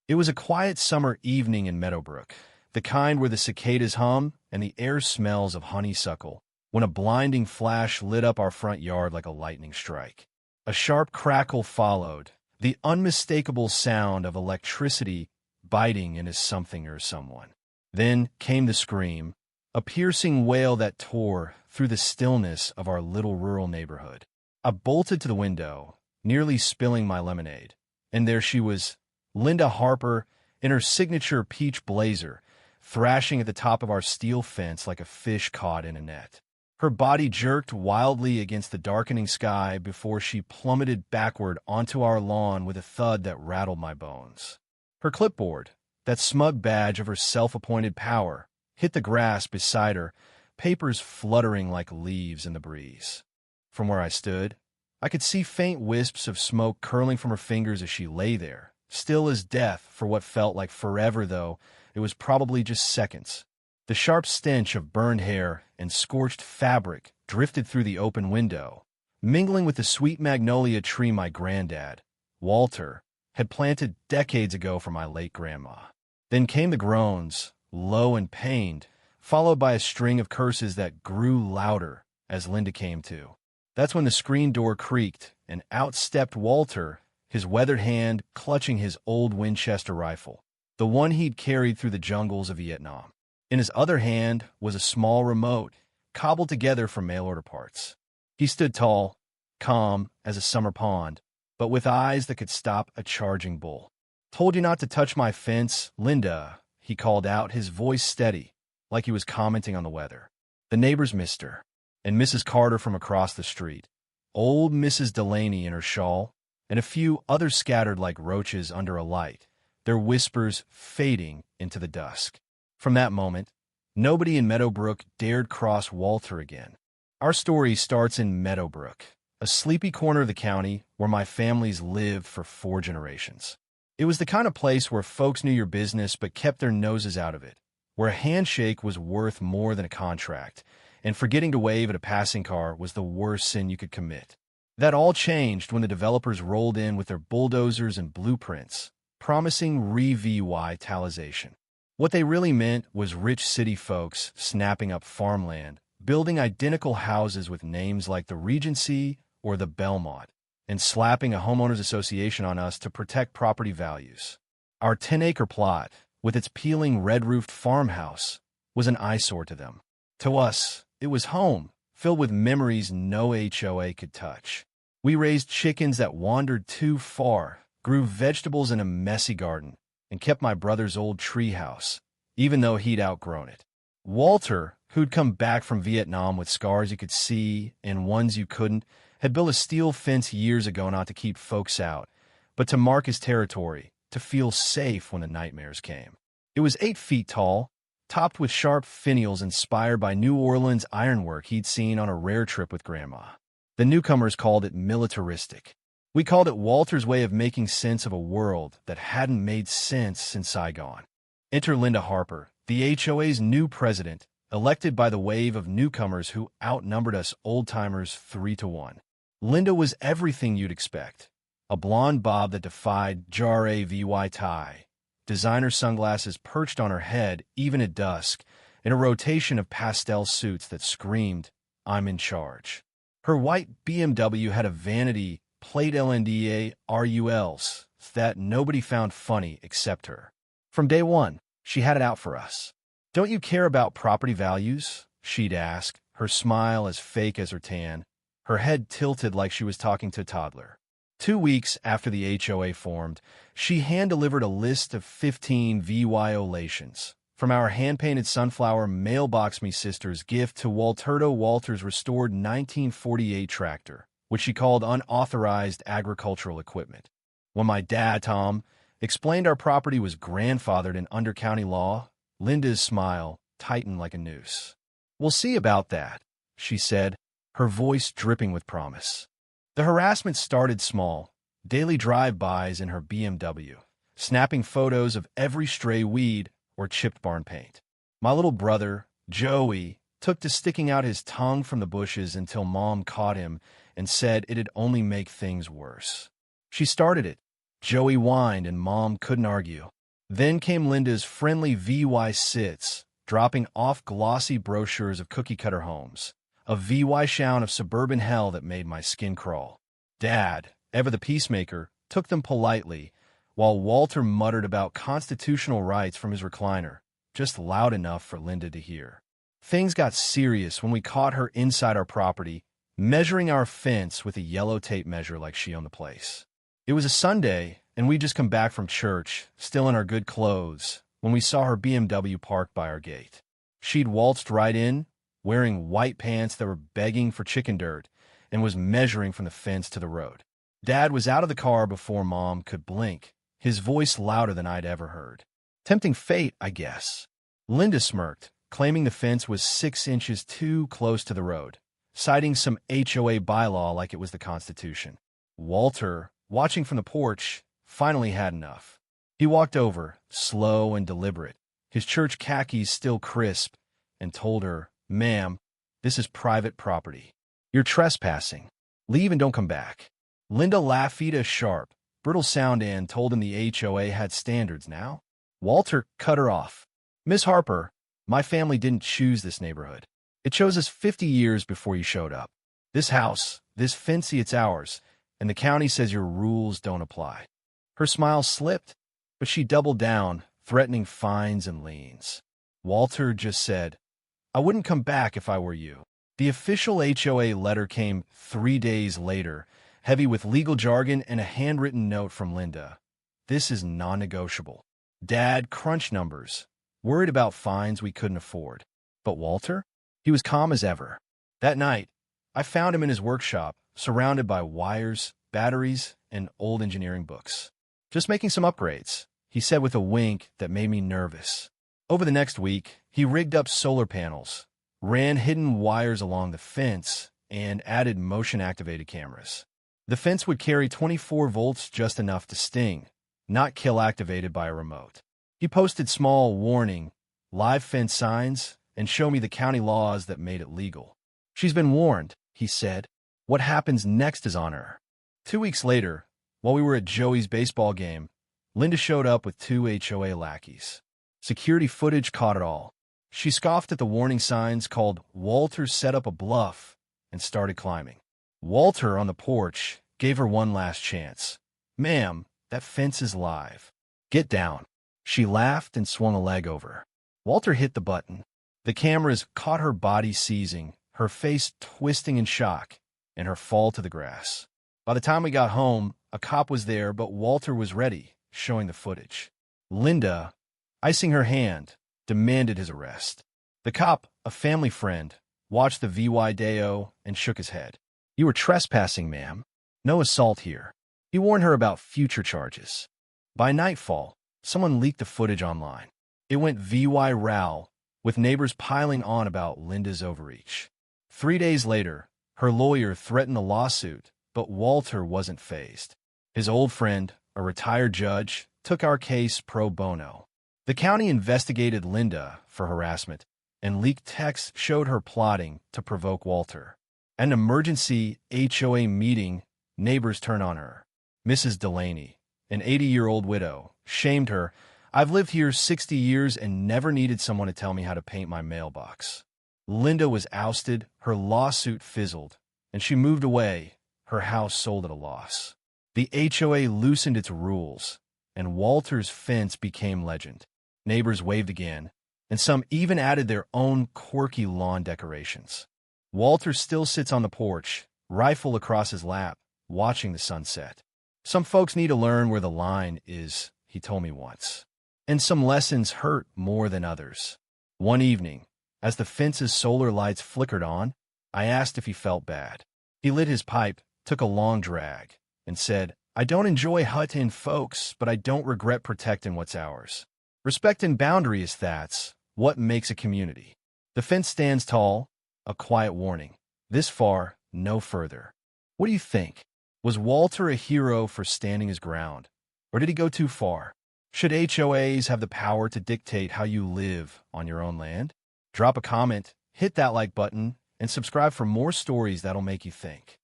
It was a quiet summer evening in Meadowbrook, the kind where the cicadas hum and the air smells of honeysuckle, when a blinding flash lit up our front yard like a lightning strike. A sharp crackle followed, the unmistakable sound of electricity biting into something or someone. Then came the scream, a piercing wail that tore through the stillness of our little rural neighborhood. I bolted to the window, nearly spilling my lemonade, and there she was, Linda Harper, in her signature peach blazer, thrashing at the top of our steel fence like a fish caught in a net. Her body jerked wildly against the darkening sky before she plummeted backward onto our lawn with a thud that rattled my bones. Her clipboard, that smug badge of her self-appointed power, hit the grass beside her, papers fluttering like leaves in the breeze. From where I stood, I could see faint wisps of smoke curling from her fingers as she lay there, still as death for what felt like forever, though it was probably just seconds. The sharp stench of burned hair and scorched fabric drifted through the open window, mingling with the sweet magnolia tree my granddad, Walter, had planted decades ago for my late grandma. Then came the groans, low and pained, followed by a string of curses that grew louder as Linda came to. That's when the screen door creaked, and out stepped Walter, his weathered hand clutching his old Winchester rifle, the one he'd carried through the jungles of Vietnam. In his other hand was a small remote, cobbled together from mail-order parts. He stood tall, calm as a summer pond, but with eyes that could stop a charging bull. "Told you not to touch my fence, Linda," he called out, his voice steady, like he was commenting on the weather. The neighbors missed her, and Mrs. Carter from across the street, old Mrs. Delaney in her shawl, and a few others scattered like roaches under a light, their whispers fading into the dusk. From that moment, nobody in Meadowbrook dared cross Walter again. Our story starts in Meadowbrook, a sleepy corner of the county where my family's lived for 4 generations. It was the kind of place where folks knew your business but kept their noses out of it, where a handshake was worth more than a contract, and forgetting to wave at a passing car was the worst sin you could commit. That all changed when the developers rolled in with their bulldozers and blueprints, promising revitalization. What they really meant was rich city folks snapping up farmland, building identical houses with names like the Regency or the Belmont, and slapping a homeowners association on us to protect property values. Our 10-acre plot, with its peeling red-roofed farmhouse, was an eyesore to them. To us, it was home, filled with memories no HOA could touch. We raised chickens that wandered too far, grew vegetables in a messy garden, and kept my brother's old treehouse, even though he'd outgrown it. Walter, who'd come back from Vietnam with scars you could see and ones you couldn't, had built a steel fence years ago not to keep folks out, but to mark his territory, to feel safe when the nightmares came. It was 8 feet tall, topped with sharp finials inspired by New Orleans ironwork he'd seen on a rare trip with Grandma. The newcomers called it militaristic. We called it Walter's way of making sense of a world that hadn't made sense since Saigon. Enter Linda Harper, the HOA's new president, elected by the wave of newcomers who outnumbered us old-timers 3-1. Linda was everything you'd expect. A blonde bob that defied jarravy tie, designer sunglasses perched on her head even at dusk, and a rotation of pastel suits that screamed, "I'm in charge." Her white BMW had a vanity plate LNDA RULs that nobody found funny except her. From day one, she had it out for us. "Don't you care about property values?" she'd ask, her smile as fake as her tan, her head tilted like she was talking to a toddler. 2 weeks after the HOA formed, she hand-delivered a list of 15 violations, from our hand-painted sunflower mailbox me sister's gift to Walter's restored 1948 tractor, which she called unauthorized agricultural equipment. When my dad, Tom, explained our property was grandfathered in under-county law, Linda's smile tightened like a noose. "We'll see about that," she said, her voice dripping with promise. The harassment started small, daily drive-bys in her BMW, snapping photos of every stray weed or chipped barn paint. My little brother, Joey, took to sticking out his tongue from the bushes until Mom caught him and said it'd only make things worse. She started it, Joey whined and Mom couldn't argue. Then came Linda's friendly VY sits, dropping off glossy brochures of cookie-cutter homes, a VY shown of suburban hell that made my skin crawl. Dad, ever the peacemaker, took them politely, while Walter muttered about constitutional rights from his recliner, just loud enough for Linda to hear. Things got serious when we caught her inside our property, measuring our fence with a yellow tape measure like she owned the place. It was a Sunday, and we'd just come back from church, still in our good clothes, when we saw her BMW parked by our gate. She'd waltzed right in, wearing white pants that were begging for chicken dirt, and was measuring from the fence to the road. Dad was out of the car before Mom could blink, his voice louder than I'd ever heard. Tempting fate, I guess. Linda smirked, claiming the fence was 6 inches too close to the road, citing some HOA bylaw like it was the Constitution. Walter, watching from the porch, finally had enough. He walked over, slow and deliberate, his church khakis still crisp, and told her, "Ma'am, this is private property. You're trespassing. Leave and don't come back." Linda laughed a sharp, brittle sound and told him the HOA had standards now. Walter cut her off. "Miss Harper, my family didn't choose this neighborhood. It chose us 50 years before you showed up. This house, this fancy, it's ours, and the county says your rules don't apply." Her smile slipped, but she doubled down, threatening fines and liens. Walter just said, "I wouldn't come back if I were you." The official HOA letter came 3 days later, heavy with legal jargon and a handwritten note from Linda. "This is non-negotiable." Dad crunched numbers, worried about fines we couldn't afford. But Walter? He was calm as ever. That night, I found him in his workshop, surrounded by wires, batteries, and old engineering books. "Just making some upgrades," he said with a wink that made me nervous. Over the next week, he rigged up solar panels, ran hidden wires along the fence, and added motion-activated cameras. The fence would carry 24 volts, just enough to sting, not kill, activated by a remote. He posted small warning, live fence signs, and showed me the county laws that made it legal. "She's been warned," he said. "What happens next is on her." 2 weeks later, while we were at Joey's baseball game, Linda showed up with 2 HOA lackeys. Security footage caught it all. She scoffed at the warning signs, called Walter set up a bluff, and started climbing. Walter, on the porch, gave her one last chance. "Ma'am, that fence is live. Get down." She laughed and swung a leg over. Walter hit the button. The cameras caught her body seizing, her face twisting in shock, and her fall to the grass. By the time we got home, a cop was there, but Walter was ready, showing the footage. Linda, icing her hand, demanded his arrest. The cop, a family friend, watched the video and shook his head. "You were trespassing, ma'am. No assault here." He warned her about future charges. By nightfall, someone leaked the footage online. It went viral, with neighbors piling on about Linda's overreach. 3 days later, her lawyer threatened a lawsuit, but Walter wasn't fazed. His old friend, a retired judge, took our case pro bono. The county investigated Linda for harassment, and leaked texts showed her plotting to provoke Walter. At an emergency HOA meeting, neighbors turned on her. Mrs. Delaney, an 80-year-old widow, shamed her. "I've lived here 60 years and never needed someone to tell me how to paint my mailbox." Linda was ousted, her lawsuit fizzled, and she moved away, her house sold at a loss. The HOA loosened its rules, and Walter's fence became legend. Neighbors waved again, and some even added their own quirky lawn decorations. Walter still sits on the porch, rifle across his lap, watching the sunset. "Some folks need to learn where the line is," he told me once. And some lessons hurt more than others. One evening, as the fence's solar lights flickered on, I asked if he felt bad. He lit his pipe, took a long drag, and said, "I don't enjoy hunting folks, but I don't regret protecting what's ours. Respect and boundary is that's what makes a community." The fence stands tall, a quiet warning. This far, no further. What do you think? Was Walter a hero for standing his ground? Or did he go too far? Should HOAs have the power to dictate how you live on your own land? Drop a comment, hit that like button, and subscribe for more stories that'll make you think.